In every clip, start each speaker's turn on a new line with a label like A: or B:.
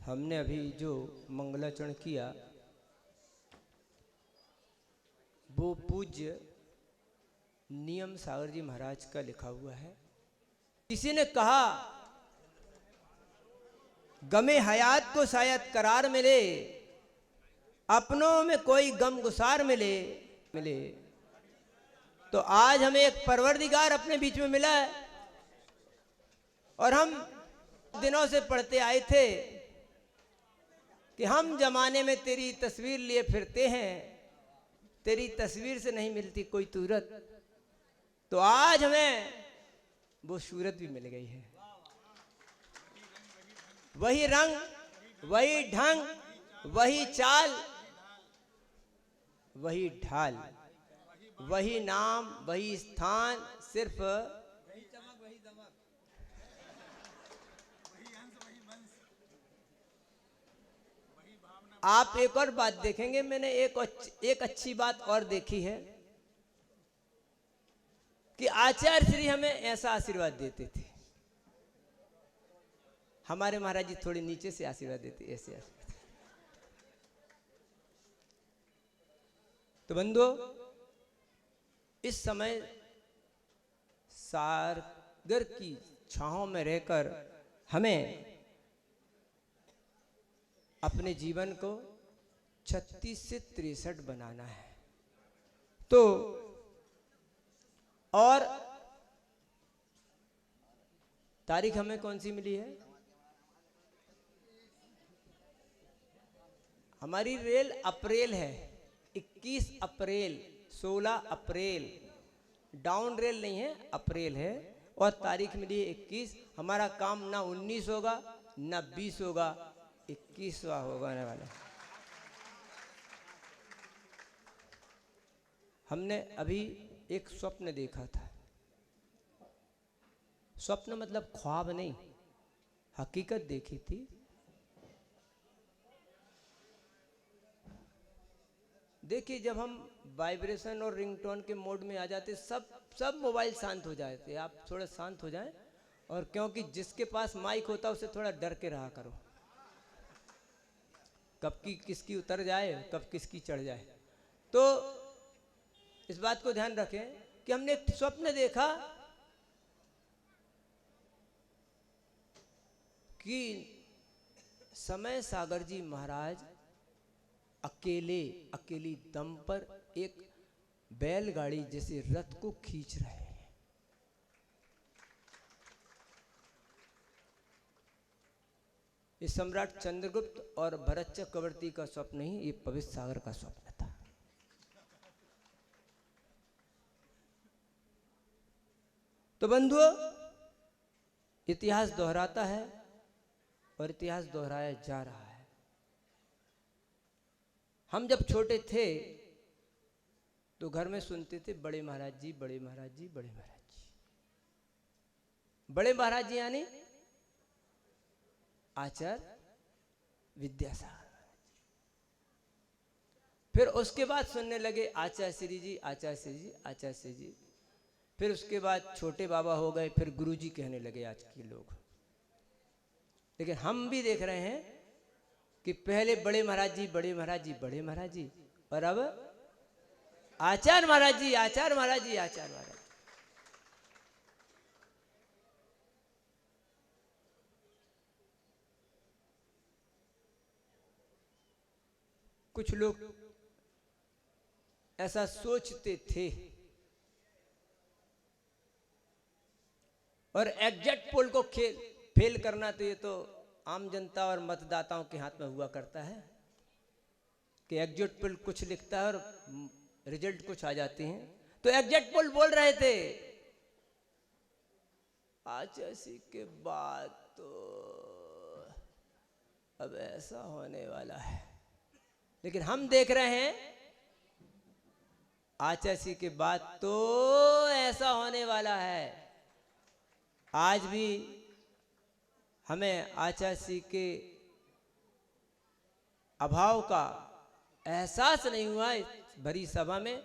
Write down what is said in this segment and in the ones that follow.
A: हमने अभी जो मंगलाचरण किया वो पूज्य नियम सागर जी महाराज का लिखा हुआ है। किसी ने कहा गमे हयात को शायद करार मिले, अपनों में कोई गम गुसार मिले मिले। तो आज हमें एक परवरदिगार अपने बीच में मिला है और हम दिनों से पढ़ते आए थे कि हम जमाने में तेरी तस्वीर लिए फिरते हैं, तेरी तस्वीर से नहीं मिलती कोई सूरत। तो आज हमें वो सूरत भी मिल गई है। वही रंग, वही ढंग, वही चाल, वही ढाल, वही नाम, वही स्थान, सिर्फ आप एक और बात देखेंगे। मैंने एक अच्छी बात और देखी है कि आचार्य श्री हमें ऐसा आशीर्वाद देते थे। हमारे महाराज जी थोड़े नीचे से आशीर्वाद देते, ऐसे आशीर्वाद। तो बंधुओं, इस समय सागर की छांव में रहकर हमें अपने जीवन को 36 से 63 बनाना है। तो और तारीख हमें कौन सी मिली है? हमारी रेल अप्रैल है, 21 अप्रैल, 16 अप्रैल। डाउन रेल नहीं है, अप्रैल है। और तारीख मिली है 21। हमारा काम ना 19 होगा ना 20 होगा, 21वां होने वाला। हमने अभी एक स्वप्न देखा था। स्वप्न मतलब ख्वाब नहीं, हकीकत देखी थी। देखिए, जब हम वाइब्रेशन और रिंगटोन के मोड में आ जाते, सब मोबाइल शांत हो जाते। आप थोड़ा शांत हो जाएं, और क्योंकि जिसके पास माइक होता है उसे थोड़ा डर के रहा करो, कब की किसकी उतर जाए, कब किसकी चढ़ जाए। तो इस बात को ध्यान रखें कि हमने एक स्वप्न देखा कि समय सागर जी महाराज अकेली दम पर एक बैलगाड़ी जैसे रथ को खींच रहे हैं। ये सम्राट चंद्रगुप्त और भरत चक्रवर्ती का स्वप्न नहीं, ये पवित्र सागर का स्वप्न था। तो बंधुओं, इतिहास दोहराता है और इतिहास दोहराया जा रहा है। हम जब छोटे थे तो घर में सुनते थे बड़े महाराज जी, बड़े महाराज जी, बड़े महाराज जी। बड़े महाराज जी यानी आचार्य विद्यासागर। फिर उसके बाद सुनने लगे आचार्य श्री जी, आचार्य श्री जी, आचार्य श्री जी। फिर उसके बाद छोटे बाबा हो गए, फिर गुरु जी कहने लगे आज के लोग। लेकिन हम भी देख रहे हैं कि पहले बड़े महाराज जी, बड़े महाराज जी, बड़े महाराज जी, और अब आचार्य महाराज जी, आचार्य महाराज जी, आचार्य महाराज। कुछ लोग ऐसा सोचते थे और एग्जैक्ट पोल को फेल करना, तो ये तो आम जनता और मतदाताओं के हाथ में हुआ करता है कि एग्जैक्ट पोल कुछ लिखता है और रिजल्ट कुछ आ जाते हैं। तो एग्जैक्ट पोल बोल रहे थे आचार्य के बाद तो अब ऐसा होने वाला है। लेकिन हम देख रहे हैं आचार्य के बाद तो ऐसा होने वाला है। आज भी हमें आचार्य के अभाव का एहसास नहीं हुआ है। भरी सभा में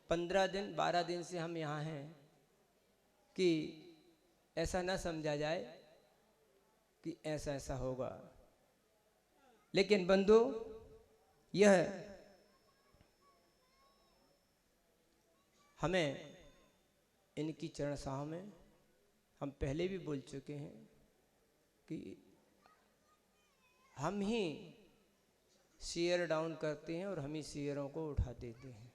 A: 15 दिन 12 दिन से हम यहाँ हैं कि ऐसा ना समझा जाए कि ऐसा ऐसा होगा। लेकिन बंधु, यह हमें इनकी चरण छाह में, हम पहले भी बोल चुके हैं कि हम ही शेयर डाउन करते हैं और हम ही शेयरों को उठा देते हैं।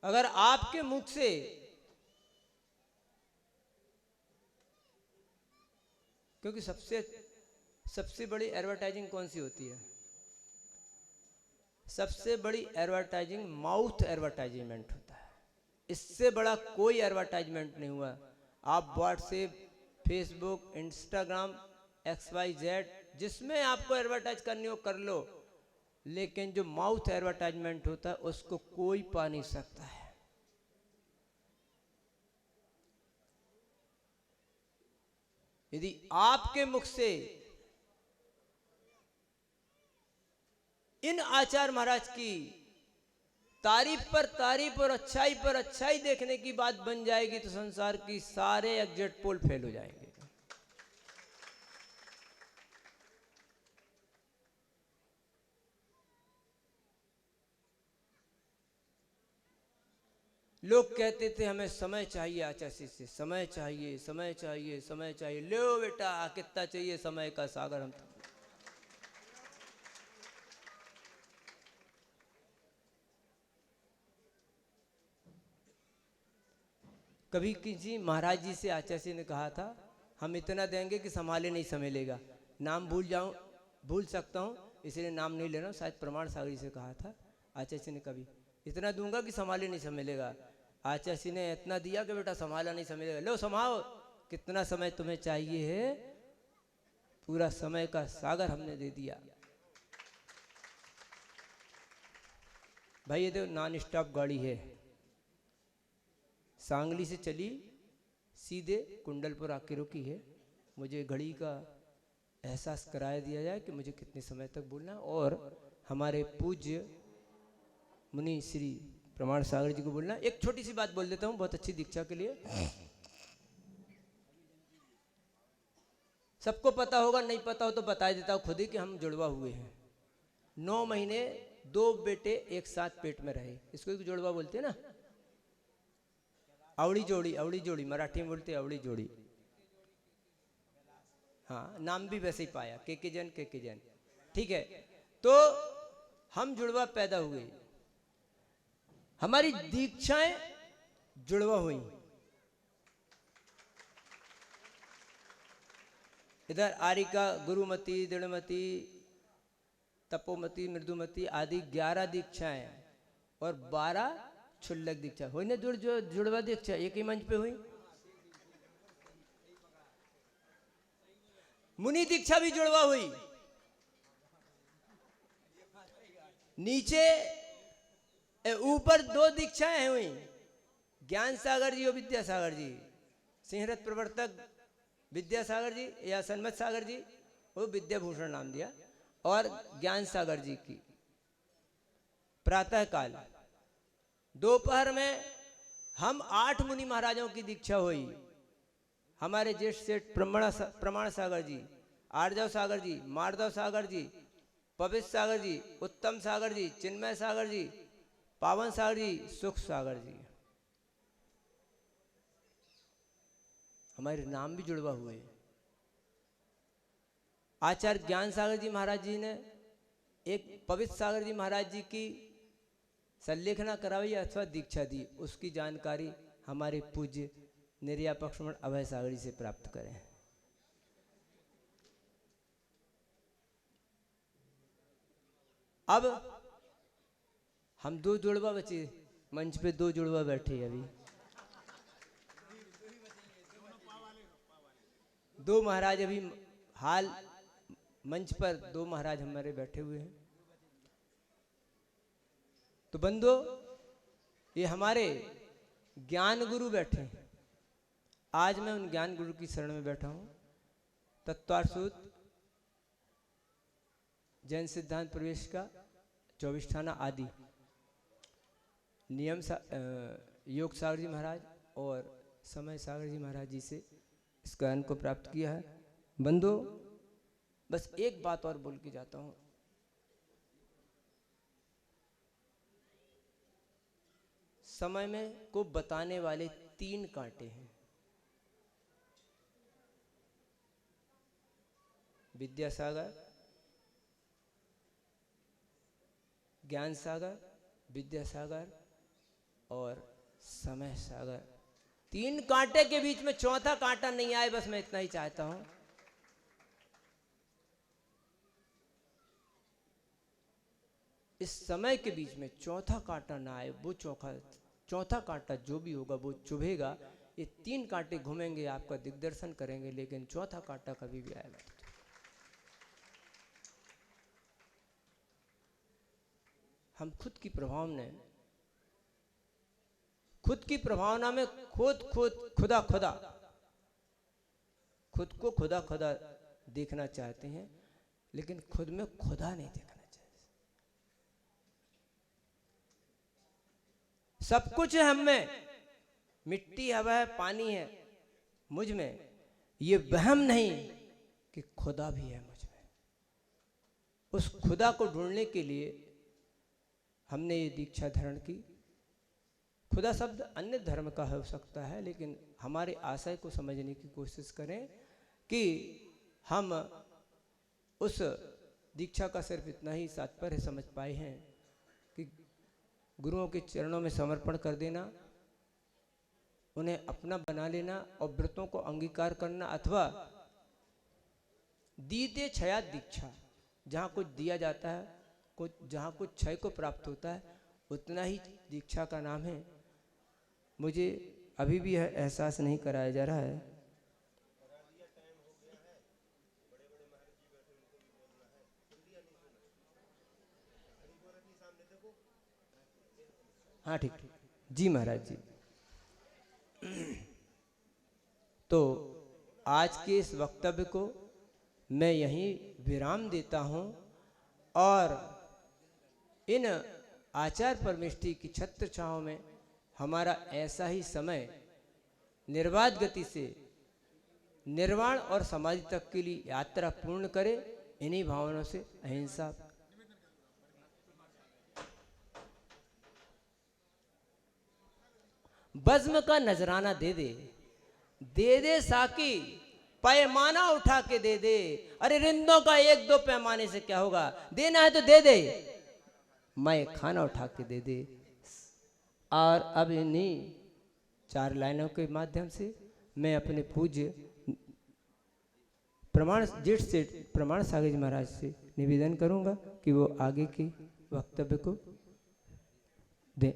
A: अगर आपके मुख से क्योंकि सबसे बड़ी एडवर्टाइजिंग कौन सी होती है? सबसे बड़ी एडवर्टाइजिंग माउथ एडवर्टाइजमेंट होता है। इससे बड़ा कोई एडवर्टाइजमेंट नहीं हुआ। आप व्हाट्सएप, फेसबुक, इंस्टाग्राम, XYZ जिसमें आपको एडवर्टाइज करनी हो कर लो, लेकिन जो माउथ एडवर्टाइजमेंट होता है उसको कोई पा नहीं सकता है। यदि आपके मुख से इन आचार्य महाराज की तारीफ पर अच्छाई देखने की बात बन जाएगी तो संसार की सारे एग्जिट पोल फेल हो जाएंगे। लोग कहते थे हमें समय चाहिए, आचार्य से समय चाहिए, समय चाहिए, समय चाहिए। लो बेटा, कितना चाहिए? समय का सागर हम। कभी किसी महाराज जी से आचार्य ने कहा था हम इतना देंगे कि संभाले नहीं संभलेगा। नाम भूल सकता हूँ, इसलिए नाम नहीं ले रहा हूँ। शायद प्रमाण सागर जी से कहा था आचार्य ने, कभी इतना दूंगा कि संभाले नहीं संभलेगा। आचार्य ने इतना दिया कि बेटा संभाला नहीं संभलेगा। लो संभाओ, कितना समय तुम्हें चाहिए है? पूरा समय का सागर हमने दे दिया। भाई ये तो नॉन स्टॉप गाड़ी है, सांगली से चली सीधे कुंडलपुर आके रुकी है। मुझे घड़ी का एहसास कराया दिया जाए कि मुझे कितने समय तक बोलना। और हमारे पूज्य मुनि श्री प्रमाण सागर जी को बोलना। एक छोटी सी बात बोल देता हूँ बहुत अच्छी दीक्षा के लिए। सबको पता होगा, नहीं पता हो तो बता देता हूँ खुद ही कि हम जुड़वा हुए हैं। 9 महीने 2 बेटे एक साथ पेट में रहे, इसको एक जुड़वा बोलते हैं ना। अवड़ी जोड़ी मराठी में बोलते अवड़ी जोड़ी। हाँ, नाम भी वैसे ही पाया, के जन। ठीक है, तो हम जुड़वा पैदा हुए, हमारी दीक्षाएं जुड़वा हुई। इधर आरिका, गुरुमती, दृढ़मती, तपोमती, मृदुमती आदि 11 दीक्षाएं और 12 क्षुल्लक दीक्षा हुई ना। जुड़वा दीक्षा एक ही मंच पे हुई। मुनि दीक्षा भी जुड़वा हुई। नीचे ऊपर 2 दीक्षाएं हुई, ज्ञान सागर जी और विद्यासागर जी। सिंहरथ प्रवर्तक विद्यासागर जी या सन्मत सागर जी, वो विद्याभूषण नाम दिया। और ज्ञान सागर जी की प्रातः काल, दोपहर में हम 8 मुनि महाराजों की दीक्षा हुई। हमारे ज्येष्ठ सेठ प्रमाण सागर जी, आर्जव सागर जी, मार्दव सागर जी, पवित्र सागर जी, उत्तम सागर जी, चिन्मय सागर जी, पावन सागर जी, सुख सागर जी, हमारे नाम भी जुड़वा हुए। आचार्य ज्ञान सागर जी महाराज जी ने एक पवित्र सागर जी महाराज जी की संलेखना कराई अथवा दीक्षा दी, उसकी जानकारी हमारे पूज्य निर्यापक श्रमण अभय सागर जी से प्राप्त करें। अब हम 2 जुड़वा बचे, मंच पे 2 जुड़वा बैठे। अभी 2 महाराज अभी हाल मंच पर 2 महाराज हमारे बैठे हुए हैं। तो बंधो, ये हमारे ज्ञान गुरु बैठे हैं। आज मैं उन ज्ञान गुरु की शरण में बैठा हूं। तत्वार्सूत जैन सिद्धांत प्रवेश का 24 आदि नियम योग सागर जी महाराज और समय सागर जी महाराज जी से इस ज्ञान को प्राप्त किया है। बंधु, बस एक बात और बोल के जाता हूं। समय में को बताने वाले 3 कांटे हैं, विद्यासागर, ज्ञान सागर, विद्यासागर और समय सागर। 3 कांटे के बीच में चौथा कांटा नहीं आए, बस मैं इतना ही चाहता हूं। इस समय के बीच में चौथा कांटा ना आए, वो चौथा कांटा जो भी होगा वो चुभेगा। ये 3 कांटे घूमेंगे, आपका दिग्दर्शन करेंगे, लेकिन चौथा कांटा कभी भी आएगा। हम खुद की प्रभावना में खुद को खुदा देखना चाहते हैं, लेकिन खुद में खुदा नहीं देखना चाहिए। सब कुछ है हम में, मिट्टी, हवा है, पानी है मुझ में, ये वहम नहीं कि खुदा भी है मुझ में। उस खुदा को ढूंढने के लिए हमने ये दीक्षा धारण की। खुदा शब्द अन्य धर्म का हो सकता है, लेकिन हमारे आशय को समझने की कोशिश करें कि हम उस दीक्षा का सिर्फ इतना ही तात्पर्य समझ पाए हैं कि गुरुओं के चरणों में समर्पण कर देना, उन्हें अपना बना लेना और व्रतों को अंगीकार करना, अथवा दीते क्षया दीक्षा, जहाँ कुछ दिया जाता है, जहाँ कुछ क्षय को प्राप्त होता है, उतना ही दीक्षा का नाम है। मुझे अभी भी एहसास नहीं कराया जा रहा है। हाँ ठीक जी महाराज जी। तो आज के इस वक्तव्य को मैं यहीं विराम देता हूँ और इन आचार परमेष्टि की छत्र छांव में हमारा ऐसा ही समय निर्बाध गति से निर्वाण और समाधि तक के लिए यात्रा पूर्ण करे। इन्हीं भावनाओं से अहिंसा बज्म का नजराना दे दे साकी, पैमाना उठा के दे दे। अरे रिंदों का 1-2 पैमाने से क्या होगा, देना है तो दे दे, मैं खाना उठा के दे दे। और अब इन्हीं 4 लाइनों के माध्यम से मैं अपने पूज्य प्रमाण सागर जी महाराज से निवेदन करूंगा कि वो आगे के वक्तव्य को दें।